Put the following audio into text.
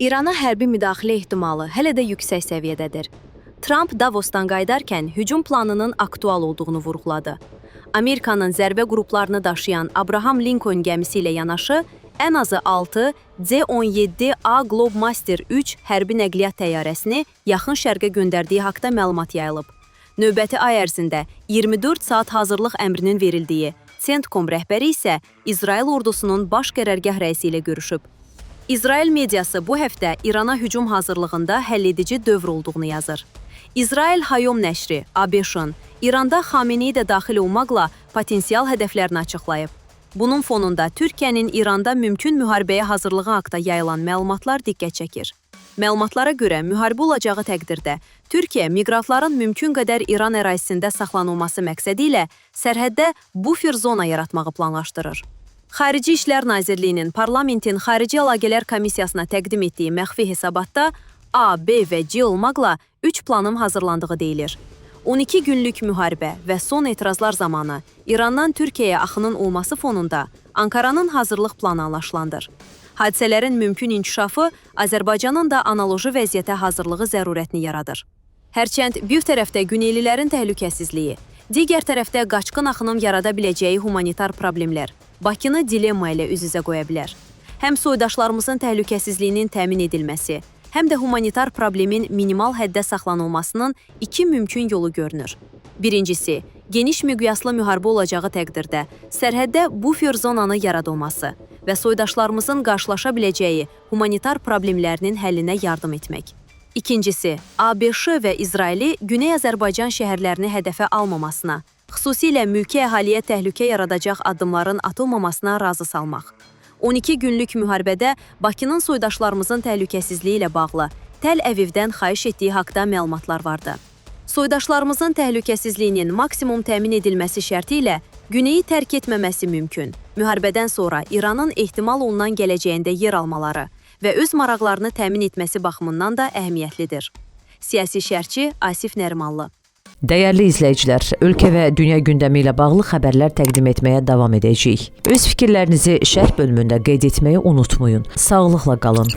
İrana hərbi müdaxilə ehtimalı hələ də yüksək səviyyədədir. Trump Davosdan qayıdarkən hücum planının aktual olduğunu vurğuladı. Amerikanın zərbə qruplarını daşıyan Abraham Lincoln gəmisi ilə yanaşı, ən azı 6 C-17A Globemaster 3 hərbi nəqliyyat təyyarəsini yaxın şərqə göndərdiyi haqda məlumat yayılıb. Növbəti ay ərzində 24 saat hazırlıq əmrinin verildiyi CENTCOM rəhbəri isə İsrail ordusunun baş qərargah rəisi ilə görüşüb. İsrail mediası bu həftə İrana hücum hazırlığında həlledici dövr olduğunu yazır. İsrail Hayom nəşri, ABŞ-ın İranda Xameneyi də daxil olmaqla potensial hədəflərini açıqlayıb. Bunun fonunda Türkiyənin İranda mümkün müharibəyə hazırlığı haqda yayılan məlumatlar diqqət çəkir. Məlumatlara görə müharibə olacağı təqdirdə Türkiyə miqrantların mümkün qədər İran ərazisində saxlanılması məqsədi ilə sərhəddə bufer zona yaratmağı planlaşdırır. Xarici İşlər Nazirliyinin Parlamentin Xarici Əlaqələr Komissiyasına təqdim etdiyi məxfi hesabatda A, B və C olmaqla 3 planın hazırlandığı deyilir. 12 günlük müharibə və son etirazlar zamanı İrandan Türkiyəyə axının olması fonunda Ankaranın hazırlıq planı anlaşılandır. Hadisələrin mümkün inkişafı Azərbaycanın da analoji vəziyyətə hazırlığı zərurətini yaradır. Hərçənd bir tərəfdə güneylilərin təhlükəsizliyi, digər tərəfdə qaçqın axının yarada biləcəyi humanitar problemlər Bakını dilemma ilə üz-üzə qoya bilər. Həm soydaşlarımızın təhlükəsizliyinin təmin edilməsi, həm də humanitar problemin minimal həddə saxlanılmasının iki mümkün yolu görünür. Birincisi, geniş miqyaslı müharibə olacağı təqdirdə sərhəddə bufer zonanı yaradılması və soydaşlarımızın qarşılaşa biləcəyi humanitar problemlərinin həllinə yardım etmək. İkincisi, ABŞ və İsraili Güney Azərbaycan şəhərlərini hədəfə almamasına, xüsusilə mülki əhaliyə təhlükə yaradacaq addımların atılmamasına razı salmaq. 12 günlük müharibədə Bakının soydaşlarımızın təhlükəsizliyi ilə bağlı Təl-Əvivdən xahiş etdiyi haqda məlumatlar vardı. Soydaşlarımızın təhlükəsizliyinin maksimum təmin edilməsi şərti ilə Güneyi tərk etməməsi mümkün. Müharibədən sonra İranın ehtimal olunan gələcəyində yer almaları və öz maraqlarını təmin etməsi baxımından da əhəmiyyətlidir. Siyasi şərhçi Asif Nərimanlı. Dəyərli izləyicilər, ölkə və dünya gündəmi ilə bağlı xəbərlər təqdim etməyə davam edəcəyik. Öz fikirlərinizi şərh bölümündə qeyd etməyi unutmayın. Sağlıqla qalın.